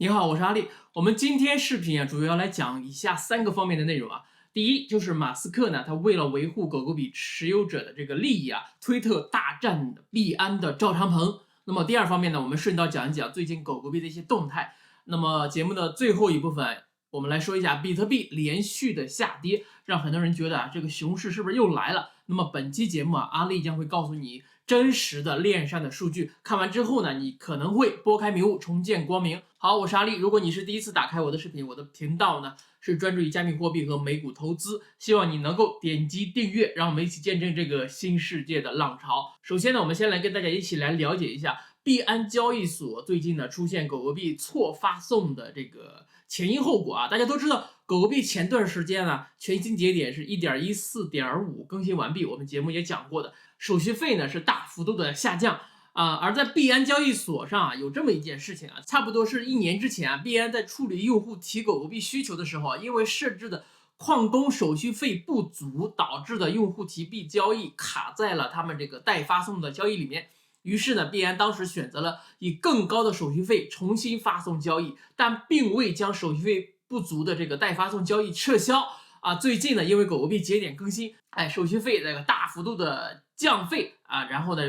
你好，我是阿力。我们今天视频主要来讲以下3个方面的内容啊。第一就是马斯克呢，他为了维护狗狗币持有者的这个利益啊，推特大战币安的赵长鹏。那么第二方面呢，我们顺道讲一讲最近狗狗币的一些动态。那么节目的最后一部分，我们来说一下比特币连续的下跌，让很多人觉得这个熊市是不是又来了？那么本期节目阿力将会告诉你真实的链上的数据，看完之后呢，你可能会拨开迷雾，重见光明。好，我是阿力。如果你是第一次打开我的视频，我的频道呢是专注于加密货币和美股投资，希望你能够点击订阅，让我们一起见证这个新世界的浪潮。首先呢，我们先来跟大家一起来了解一下币安交易所最近呢出现狗狗币错发送的这个前因后果啊。大家都知道，狗狗币前段时间呢全新节点是 1.14.5 更新完毕，我们节目也讲过的，手续费呢是大幅度的下降。而在币安交易所上有这么一件事情差不多是1年之前币安在处理用户提狗狗币需求的时候因为设置的矿工手续费不足导致的用户提币交易卡在了他们这个待发送的交易里面。于是呢，币安当时选择了以更高的手续费重新发送交易，但并未将手续费不足的这个待发送交易撤销。最近呢，因为狗狗币节点更新，手续费这个大幅度的降费然后呢，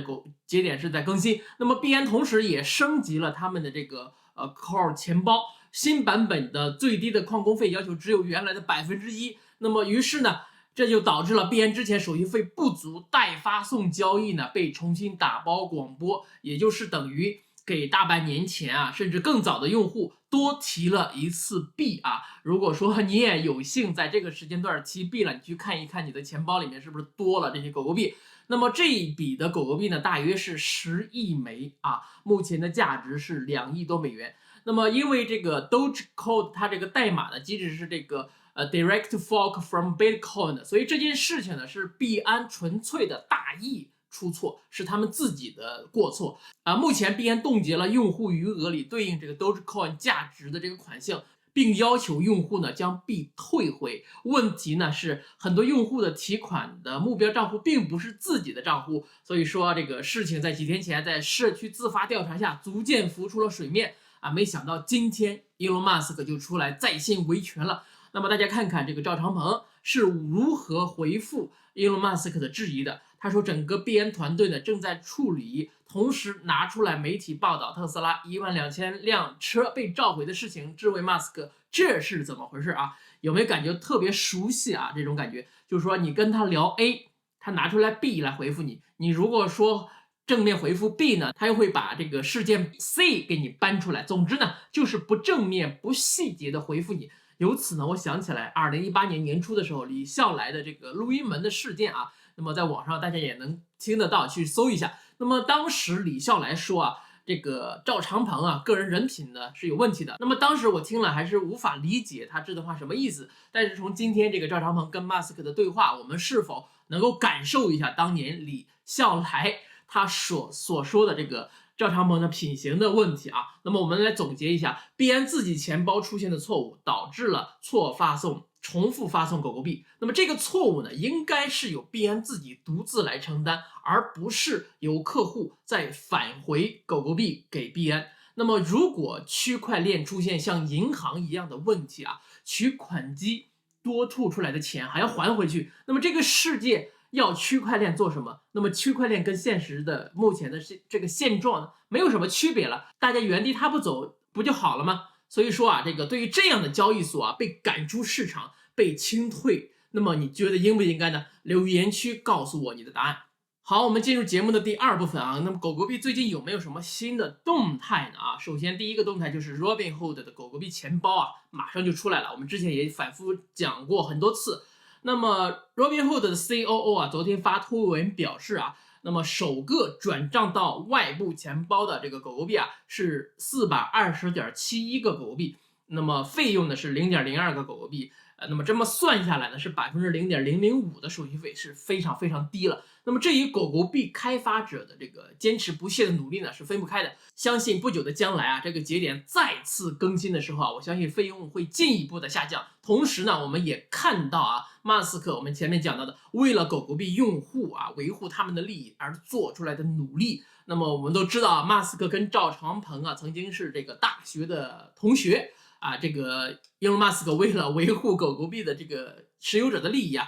节点是在更新。那么币安同时也升级了他们的这个Core 钱包，新版本的最低的矿工费要求只有原来的1%。那么于是呢，这就导致了币安之前手续费不足待发送交易呢被重新打包广播，也就是等于给大半年前甚至更早的用户多提了一次币如果说你也有幸在这个时间段提币了，你去看一看你的钱包里面是不是多了这些狗狗币。那么这一笔的狗狗币呢，大约是10亿枚目前的价值是2亿多美元。那么因为这个 Dogecoin 它这个代码的机制是这个direct fork from Bitcoin 的，所以这件事情呢是币安纯粹的大意出错，是他们自己的过错目前币安冻结了用户余额里对应这个 Dogecoin 价值的这个款项，并要求用户呢将币退回。问题呢是很多用户的提款的目标账户并不是自己的账户，所以说这个事情在几天前在社区自发调查下逐渐浮出了水面没想到今天 Elon Musk 就出来在线维权了。那么大家看看这个赵长鹏是如何回复 Elon Musk 的质疑的。他说整个币安团队呢正在处理，同时拿出来媒体报道特斯拉12000辆车被召回的事情，质问 Musk 这是怎么回事有没有感觉特别熟悉这种感觉就是说你跟他聊 A， 他拿出来 B 来回复你，你如果说正面回复 B 呢，他又会把这个事件 C 给你搬出来。总之呢，就是不正面不细节的回复你。由此呢，我想起来2018年年初的时候，李笑来的这个录音门的事件那么在网上大家也能听得到，去搜一下。那么当时李笑来说这个赵长鹏个人人品呢是有问题的。那么当时我听了还是无法理解他这段话什么意思。但是从今天这个赵长鹏跟马斯克的对话，我们是否能够感受一下当年李笑来他所说的这个赵长鹏的品行的问题那么我们来总结一下，币安自己钱包出现的错误，导致了错发送、重复发送狗狗币。那么这个错误呢，应该是由币安自己独自来承担，而不是由客户再返回狗狗币给币安。那么如果区块链出现像银行一样的问题取款机多吐出来的钱还要还回去，那么这个世界要区块链做什么？那么区块链跟现实的目前的这个现状呢，没有什么区别了，大家原地踏步走不就好了吗？所以说这个对于这样的交易所被赶出市场、被清退，那么你觉得应不应该呢？留言区告诉我你的答案。好，我们进入节目的第2部分那么狗狗币最近有没有什么新的动态呢首先第一个动态就是 Robinhood 的狗狗币钱包马上就出来了，我们之前也反复讲过很多次。那么 Robinhood 的 COO 昨天发推文表示那么首个转账到外部钱包的这个狗狗币是420.71个狗狗币。那么费用呢是0.02个狗狗币，那么这么算下来呢是0.005%的手续费，是非常非常低了。那么这与狗狗币开发者的这个坚持不懈的努力呢是分不开的。相信不久的将来啊，这个节点再次更新的时候啊，我相信费用会进一步的下降。同时呢，我们也看到啊，马斯克我们前面讲到的，为了狗狗币用户啊维护他们的利益而做出来的努力。那么我们都知道啊，马斯克跟赵长鹏啊曾经是这个大学的同学啊，这个伊隆马斯克为了维护狗狗币的这个持有者的利益啊，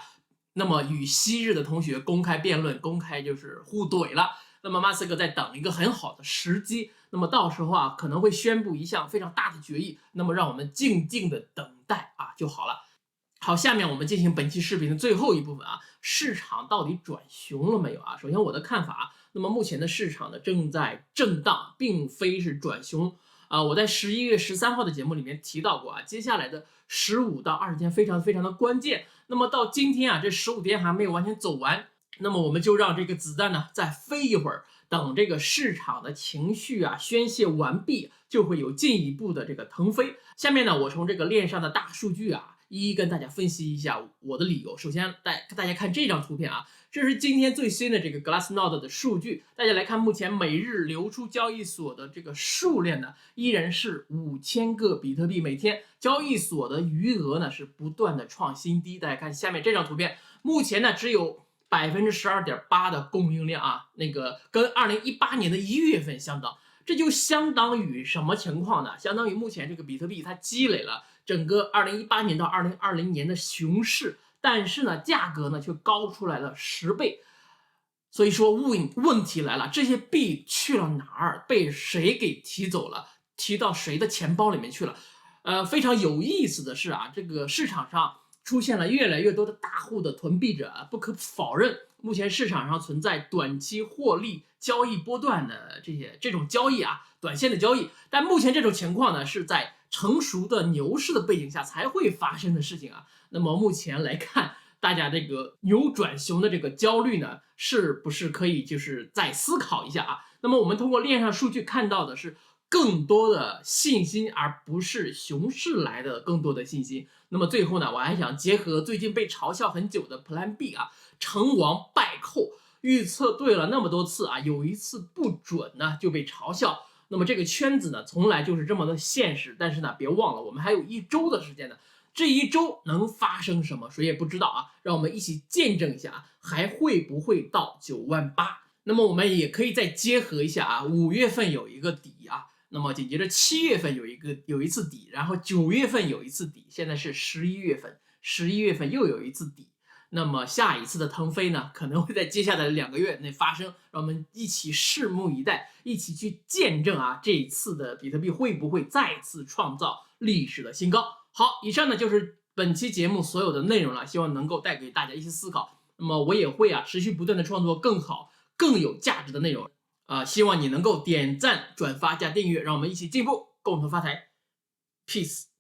那么与昔日的同学公开辩论，公开就是互怼了。那么马斯克在等一个很好的时机，那么到时候啊可能会宣布一项非常大的决议，那么让我们静静的等待啊就好了。好，下面我们进行本期视频的最后一部分啊，市场到底转熊了没有啊？首先我的看法，那么目前的市场呢正在震荡，并非是转熊啊。我在11月13号的节目里面提到过啊，接下来的15到20天非常非常的关键。那么到今天啊，这15天还没有完全走完，那么我们就让这个子弹呢再飞一会儿，等这个市场的情绪啊宣泄完毕，就会有进一步的这个腾飞。下面呢，我从这个链上的大数据啊，一一跟大家分析一下我的理由。首先，大家看这张图片啊，这是今天最新的这个 Glassnode 的数据。大家来看，目前每日流出交易所的这个数量呢，依然是5000个比特币每天，交易所的余额呢是不断的创新低。大家看下面这张图片，目前呢只有12.8%的供应量啊，那个跟2018年的1月份相当。这就相当于什么情况呢？相当于目前这个比特币它积累了整个2018年到2020年的熊市，但是呢，价格呢却高出来了10倍。所以说问题来了，这些币去了哪儿？被谁给提走了？提到谁的钱包里面去了？非常有意思的是啊，这个市场上出现了越来越多的大户的囤币者。不可否认，目前市场上存在短期获利交易波段的这种交易啊，短线的交易。但目前这种情况呢，是在成熟的牛市的背景下才会发生的事情啊。那么目前来看，大家这个牛转熊的这个焦虑呢，是不是可以就是再思考一下啊？那么我们通过链上数据看到的是更多的信心，而不是熊市来的更多的信心。那么最后呢，我还想结合最近被嘲笑很久的 Plan B 啊，成王败寇，预测对了那么多次啊，有一次不准呢就被嘲笑。那么这个圈子呢，从来就是这么的现实。但是呢，别忘了我们还有1周的时间呢，这1周能发生什么，谁也不知道啊。让我们一起见证一下啊，还会不会到98000？那么我们也可以再结合一下啊，5月份有一个底啊。那么紧接着7月份有一次底，然后9月份有一次底，现在是11月份，11月份又有一次底。那么下一次的腾飞呢，可能会在接下来的2个月内发生，让我们一起拭目以待，一起去见证啊，这一次的比特币会不会再次创造历史的新高。好，以上呢就是本期节目所有的内容了，希望能够带给大家一些思考。那么我也会啊持续不断的创作更好、更有价值的内容。希望你能够点赞、转发加订阅，让我们一起进步，共同发财。Peace。